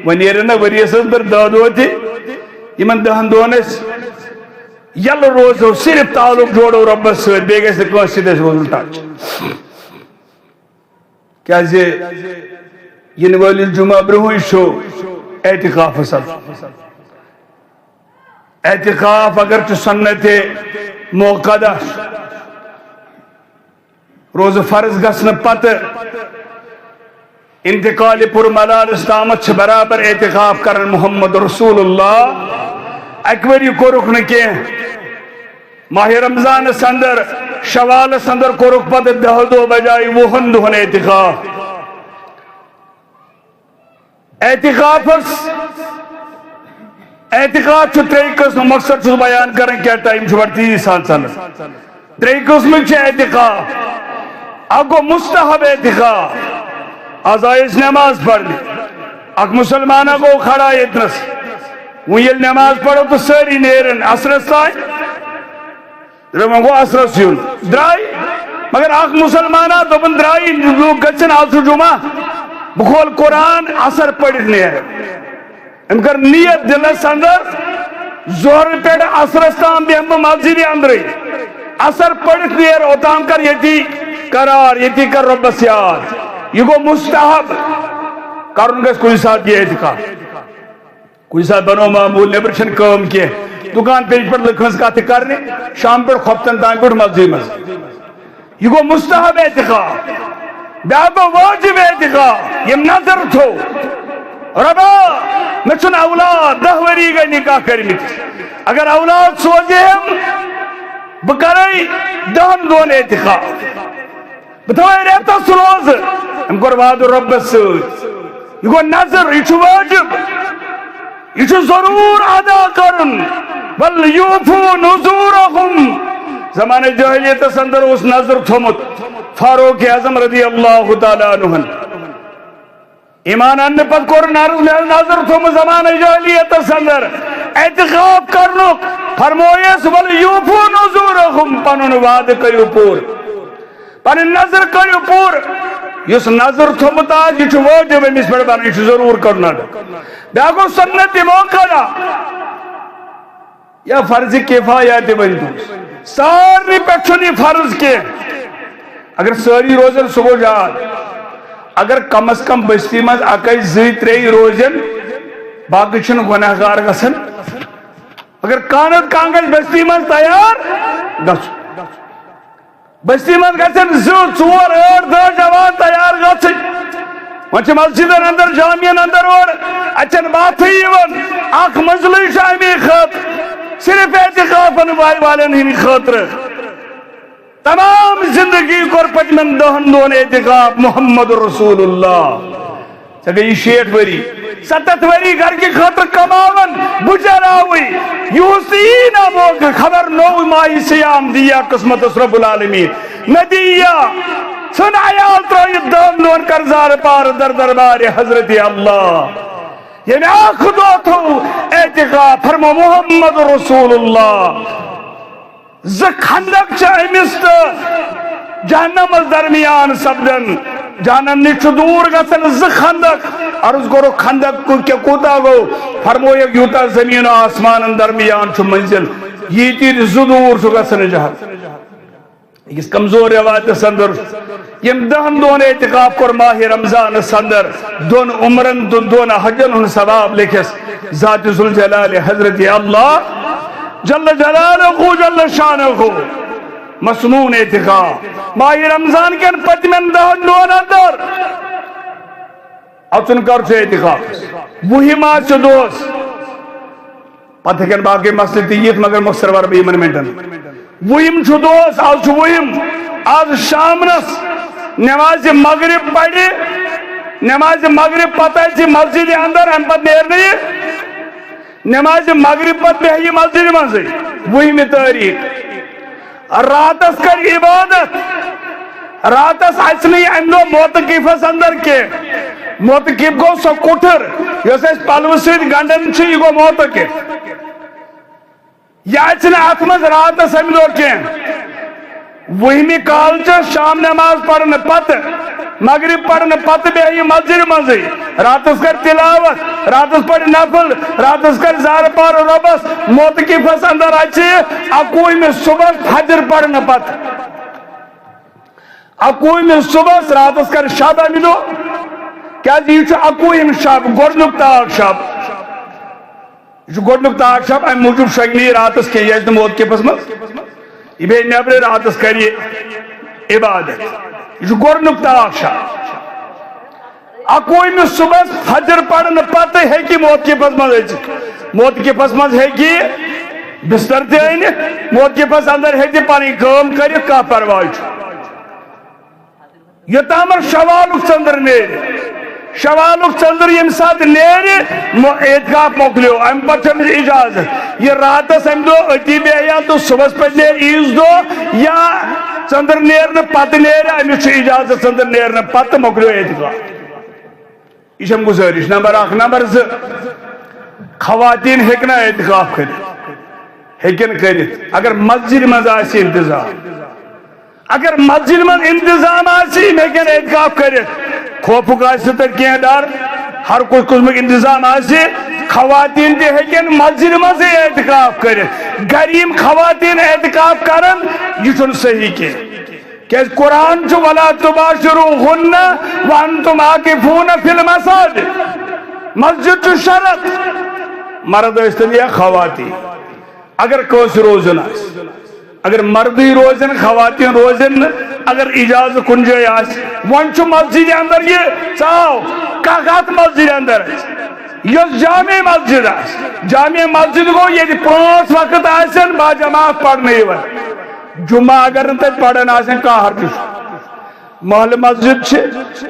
[SPEAKER 1] وۄنۍ نیرن نا ؤریس اندر 10 دۄہ تہ یمن 10 دۄہن یل روزو صرف تعلق جوڑو ربس ست بیٚیہِ گژھِ نہٕ کٲنٛسہِ سۭتۍ روزُن ٹچ کیازِ ینہٕ وٲلِس جمعہ برونٛہٕے چھُ اعتکاف اعتکاف اگر چھُ سنت موقدہ روز فرض گژھنہٕ پتہٕ انتقال پر ملالس تامت برابر اعتکاف کرن محمد رسول اللہ اکہ ؤری کورُکھ نہٕ کینٛہہ ماہ رمضان اندر شوال اندر کورُکھ پتہٕ 10 دۄہ بجائے 20 دۄہن اعتکاف اعتکاف چھُ 3 قسم مقصد چھُس بیان کران کیا ٹائم چھُ بڑٕ تیزی سان ژلان 3 قسمٕکۍ چھِ اعتکاف اکھ گوٚو مستحب اعتکاف آز آیہِ أسۍ نماز پرنہِ اکھ مسلمانہ گوٚو کھڑا ییٚتنس وۄنۍ ییٚلہِ نماز پرو تہٕ سٲری نیرن عصرس تانۍ وۄنۍ گوٚو عصرس یُن درٛاے مگر اکھ مسلمانہ دوٚپُن درٛاے لوٗکھ گژھن آز چھُ جمعہ بہٕ کھول قرآن عصر پٔرِتھ نیرٕ أمۍ کٔر نیت دلس اندر ظہر پٮ۪ٹھ عصرس تام بیٚہمہٕ بہٕ مسجدِ اندرٕے عصر پٔرِتھ نیرٕ اوٚتام کر ییٚتی قرار ییٚتی کر رۄبس یاد یہ گو مستحب کرن گژھِ کُنہِ ساتہٕ یہِ اعتکاف کُنہِ ساتہٕ بنو معموٗل نیبر چھنہٕ کٲم کینٛہہ دُکان پیج پٮ۪ٹھ لُکھ ہٕنٛز کتھٕ کرنہِ شام پٮ۪ٹھ خۄفتن تام پٮ۪ٹھ مسجدِ منٛز یہ گو مستحب اعتکاف بیٛاکھ گوٚو واجب اعتکاف یِم نظر تھوٚو رۄبا مےٚ چھُنہٕ اولاد 10 ؤری گٔے نکاح کٔرمٕتۍ اگر اولاد سوزہم بہٕ کرے 10 دۄہن اعتکاف بہٕ تھاوے رٮ۪تس روزٕ أمۍ کوٚر وعدٕ رۄبس سۭتۍ یہ گوٚو نظر یہ چھُ واجب یہ چھُ ضروٗر ادا کرُن وَلْيُوفُوا نُذُورَهُمْ زمانہ جاہلیتس اندر اوس نظر تھوٚمُت فاروق اعظم رضی اللہ تعالیٰ عنہ ایمان انہٕ پتہٕ کوٚر نظر تھوٚمُت زمانہ جاہلیتس اندر اعتکاف کرنُک فرمویس وَلْيُوفُوا نُذُورَهُمْ پنُن وعدٕ کٔرِو پوٗرٕ پنٕنۍ نظر کٔرِو پوٗرٕ یُس نظر تھوٚمُت آسہِ یہِ چھُ وٲجب أمِس پٮ۪ٹھ بنُن یہِ چھُ ضروٗر کرُن بیٛاکھ گوٚو سنت موقدہ یا فرض کفایہ تہِ ؤنۍتو سارنٕے پٮ۪ٹھ چھُنہٕ یہِ فرض کینٛہہ اگر سٲری روزن سُہ گوٚو جان اگر کم از کم بستی منٛز 1 2 3 روزن باقٕے چھِنہٕ گۄناہ گار گژھان اگر کانٛہہ نتہٕ کانٛہہ گژھِ بستی منٛز تیار گژھُن بستی منٛز گژھن 2 4 8 10 جوان تیار گژھٕنۍ وۄنۍ چھِ مسجدن اندر جامعن اندر اور اچھن باتھٕے یِوان اکھ منزلٕے چھُ امی خٲطرٕ صرف اعتکافن والٮ۪ن ہٕنٛدِ خٲطرٕ تمام زندگی کوٚر پٔتمٮ۪ن 10 دۄہن اعتکاف محمد رسول اللہ ژےٚ گٔیی 60 ؤری 70 ؤری گرکہِ خٲطرٕ کماون بہٕ چراوٕے یِہُس تہِ یی نا موقعہٕ خبر نوٚو ماہِ سیام دِیا قٕسمتس رب العالمیٖن نہ دِیا ژھٕن عیال ترٲیِتھ 10 دۄہن کر زارٕ پارٕ در دربارِ حضرت اللہ ییٚمہِ اکھ دۄہ تھوٚو اعتکاف فرمو محمد رسول اللہ 2 خندق چھِ أمِس تہٕ جہنمس درمیان سپدن جہنم نِش چھُ دوٗر گژھان 2 خندق عرض کوٚرُکھ خندق کوٗتاہ گوٚو فرمویکھ یوٗتاہ زمیٖن و آسمانن درمیان چھُ منزل ییٖتہِ 2 دوٗر چھُ گژھان جہنم أکِس کمزور رٮ۪وایتس اندر ییٚمۍ 10 دۄہن اعتکاف کوٚر ماہِ رمضانس اندر 2 عمرن تہٕ 2 حجن ہُنٛد ثواب لیکھس ذاتِ ذوالجلالِ حضرت اللہ جل جلالہ جل شانہ مسنون اعتکاف ماہِ رمضان کٮ۪ن پٔتمٮ۪ن 10 دۄہن اندر اژُن کر چھُ اعتکاف 20 آسہِ دۄہس پتہٕ ہیٚکن باقٕے مسلہٕ تہِ یِتھ مگر مۄخصر ور بہٕ یِمن مِنٹن 20 چھُ دۄہس آز چھُ 20 آز شامنس نمازِ مغرب پرِ نمازِ مغرب پتہٕ اژِ مسجدِ اندر امہِ پتہٕ نیرِ نہٕ یہِ نماز مغرب پت بہی مسجد مزے 20 تاریخ راتس کر عبادت راتس آسنی امدو موتقیفس اندر کے موتقیف گو سو کٹر یس اس پلو سید گنڈن چھ یہ گو موتقیف یہ آسنی اتمز راتس امدو کے 20 کالچ شام نماز پڑھنے پت مغرب پڑھنے پت بہی مسجد مزے راتس کر تلاوت راتس پڑھ نفل راتس کر زار پار ربس موتقیفس اندر آچے اکوئی میں صبح فجر پڑھنے پت اکوئی میں صبح راتس کر شب امدو کیا جی یہ اکوئی میں شب گوڑنک تاک شب یہ گوڑنک تاک شب ام موجود شگنی راتس کے یہ موت کے پس مز یہ بے نبر راتس کریے عبادت یہ گوڑنک تاک شب اکوئی میں صبح فجر پڑھنے پاتے ہے کہ موت کے پس مز ہے موت کے پس مز ہے کہ بستر تے آئینے موت کے پس اندر ہے کہ پانی کام کری کا پروائی یہ تامر شوالک چندر نیرے شوالک چندر یم ساتھ نیرے اعتقاف مکلیو ام پر چمز اجازت یہ راتس ام دو اتی بے یا تو صبح پر نیر ایز دو یا چندر نیرنے پت نیرے امی چھ اجازت چندر نیرنے پت مکلیو اعتقاف یہ ہم گزارش نمبر 1 نمبر 2 خواتین ہیکنا اعتقاف کرت ہیکن کرت اگر مسجد مز آسی انتظام اگر مسجد من انتظام آسی ہیکن اعتقاف کرت خوفک آسی تر کیا ڈر ہر کوئی قسمک انتظام آسی خواتین تے ہیکن مسجد مز اعتقاف کرت غریم خواتین اعتقاف کرن یہ چھن صحیح کے کہ قرآن جو وَلَا تُبَاشِرُوهُنَّ وَأَنْتُمْ عَاكِفُونَ فِي الْمَسَاجِدِ مسجد جو شرط مرد استن یا خواتین اگر کوس روزن آس اگر مردی روزن خواتین روزن اگر اجازت کنجے آس وانچو مسجد اندر یہ چاہو کاغات مسجد اندر آس یہ جامع مسجد آس جامع مسجد کو یہ 5 وقت آسن با جماعت پڑھنے ہوئے جمعہ اگر نتے پڑھن آسن کا ہر کچھ محل مسجد چھے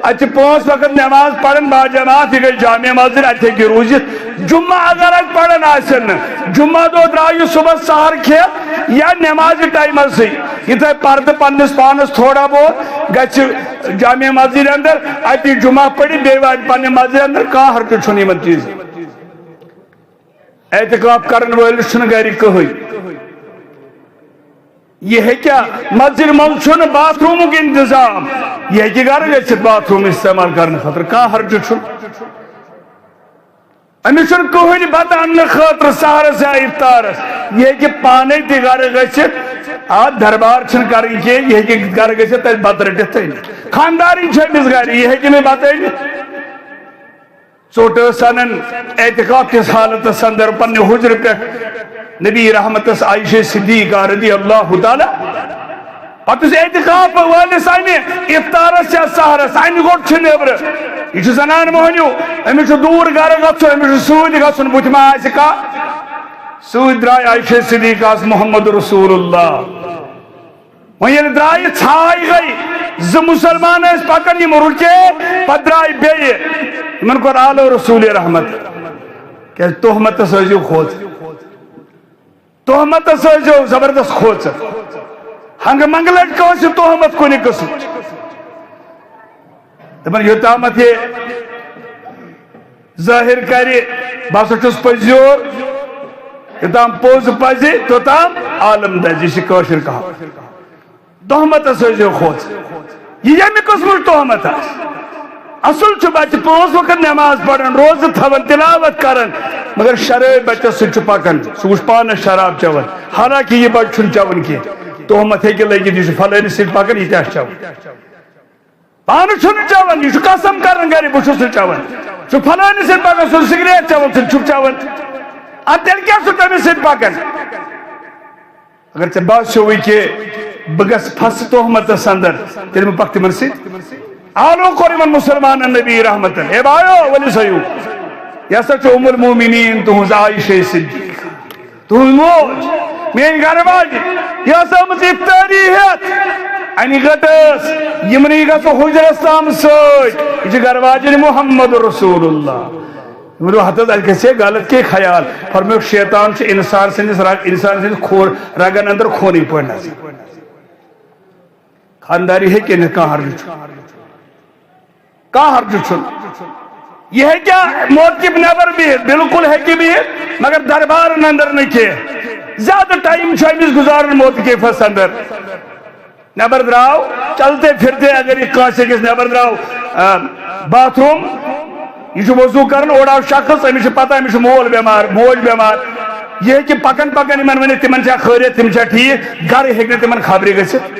[SPEAKER 1] اچھے 5 وقت نماز پڑھن با جماعت ہی گئی جامع مسجد اچھے کی روزیت جمعہ اگر اچھ پڑھن آسن جمعہ دو درائی صبح سہر کھیت یا نماز ٹائم سے یہ تھے پرد پنس پانس تھوڑا بہت گچھ جامع مسجد اندر اچھی جمعہ پڑھی بیواج پنس مسجد اندر کا ہر کچھ چھنی من چیز اعتقاف کرن ویل چھن گری کہوئی یہ ہے کیا مسجد منچن باتھ روم کے انتظام یہ ہے کہ گھر گئے باتھ روم استعمال کرنے خاطر کا ہر جو چھن امیشن کوئی نہیں بات انہ خاطر سہر سے افطارس یہ ہے کہ پانے تی گھر گئے دربار چھن کریں کہ یہ ہے کہ گھر گئے تیز بات رٹتے ہیں خانداری چھنس گھر یہ ہے کہ میں باتیں نہیں چوٹے سنن اعتقاف کس حالت سندر پنے حجر پہ نبی رحمت عائشہ صدیقہ رضی اللہ تعالی پتس اعتقاف والے سائنے افطارس یا سہرس سائن گوٹ چھ نیبر یہ زنان مہنیو امی چھ دور گھر گھو امی چھ سود گھن بتما آئیس کا سود درائی عائشہ صدیقہ محمد رسول اللہ وہاں یہ درائی چھائی گئی مسلمان اس پاکن یہ مرکے پدرائی بیئے من کو آل رسول رحمت کہ تحمت سجو خود تحمت سجو زبردست خود ہنگ منگلٹ کو سے تحمت کو نہیں کسو دبن یہ تحمت یہ ظاہر کری باسو چس پزیور یہ تام پوز پزی تو تام عالم دا جیسی کوشر کہا تحمت سجو خود یہ میں قسم تحمت ہے اصل چھو بچہ 5 وقت نماز پڑھن روز تھون تلاوت کرن مگر شراب بچہ سن چھو پاکن سوش پانا شراب چون حالانکہ یہ بچہ چھن چون کی تحمت ہے کہ لگی دیشو فلانی سن پاکن یہ تیش چون پانا چھن چون یہ چھو قسم کرن گری بچو سن چون چھو فلانی سن پاکن سن سگریٹ چون سن چھپ چون اب تیل کیا سن تمہیں سن پاکن اگر چھ بات شوئی کہ بگس پھس تحمت سندر تیل میں پاکتی مرسی آلو قرآن مسلمان نبی رحمت اے بھائیو ولی سیو یا سچ ام المومنین تہنز عائشہ صدیق تہنز موج میں گھر باجی یا سمت افطاری ہے اینی غٹس یمنی گا تو حجر اسلام سوچ یہ گھر باجی محمد رسول اللہ میرے ہاتھ گھے غلط کی خیال فرمو شیطان انسان سندس رگن اندر خونی پڑنا خانداری ہے کہ کہاں حرج کہاں حرج یہ ہے کیا موقف نبر بھی بالکل ہے کہ بھی مگر دربار اندر نہیں کیے زیادہ ٹائم امس گزارن موقفس اندر نبر دراو چلتے پھرتے اگر یہ کانسے کس نبر دراو باتھ روم یہ وضو کرن اوڑاو شخص امس پتہ امس مول بیمار موج بیمار یہ ہے کہ پکن پکن ون تمن خیریت تم ٹھیک گھر ہیکہ تمن خبر گژھت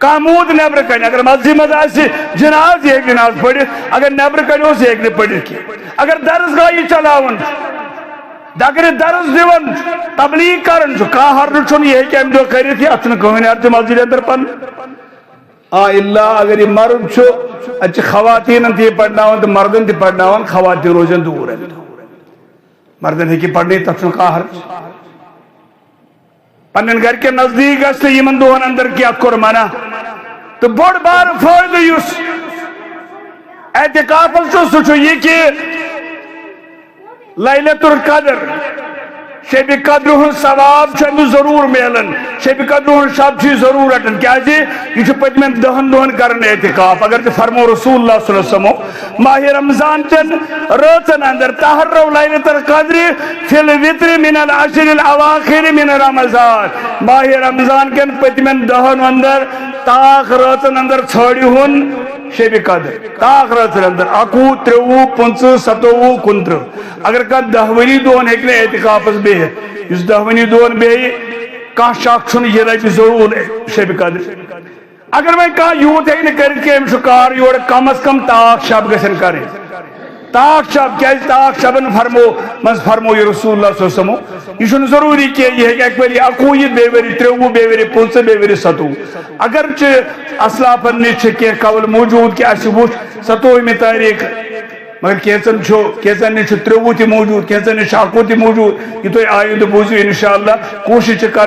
[SPEAKER 1] کھانا مود نبر کن اگر مسجد مز جناز یہ ناز پڑھت اگر نبر کن یہ پڑھت کی اگر درس گاہ یہ چلاون اگر درس دون تبلیغ کرن کھانا حرج یہ کہ امہ دہ کرت یہ اتھ کہین حرج مسجد اندر پن اللہ اگر یہ مرد اتہ خواتین تہ پڑھناون تو مردن تہ پڑھناون خواتین روزن دور مردن ہیکہ پڑھنے تک کھانا حرج پنن گھر کے نزدیک گھتے یمن دہن اندر کیا کور منع تو بڑ بار فائدہ اس اعتکاف سہ یہ کہ لیلۃ القدر شب قدر ہن ثواب ضرور ملن شب قدر ہن شب ضرور رٹن کیازِ یہ پتمن 10 دہن کرن اعتکاف اگر تے فرمو رسول اللہ صلی اللہ علیہ وسلم ماہ رمضان چن راتن اندر تحروا لیلۃ القدر فی الوتر من العشر الاواخر من رمضان ماہ رمضان کن پتمن 10 اندر تاخ راتن اندر ژھانڈو ہن شب قدر تاخ راتن اندر 21 23 25 27 29 اگر کا 10 ونی دہن ہیکہ اعتکافس بہت اس 10 ونی دہن بیہ کانٛہہ شخص یہ رٹہِ ضرور شب قدر اگر وۄنۍ کانٛہہ یوٗت ہیٚکہِ نہٕ کٔرِتھ کینٛہہ أمِس چھُ کار یورٕ کم از کم تاخ شب گژھن کرٕنۍ تاخ شب کیازِ تاخ شبن فرمو یہ رسول اللہ صلی اللہ علیہ وسلم یہ چھُنہٕ ضروری کینٛہہ یہ ہیٚکہِ اکہِ ؤری 21 بیٚیہِ ؤری 23 بیٚیہِ ؤری 25 بیٚیہِ ؤری 27 اگرچہ اسلافن نش چھِ کینٛہہ قول موجود کہ اسہِ وُچھ 27 تاریخ مگر کینژن نش 23 تہ موجود کینژن نش 21 تہ موجود یہ تھی آئندہ بوزو انشاءاللہ کوشش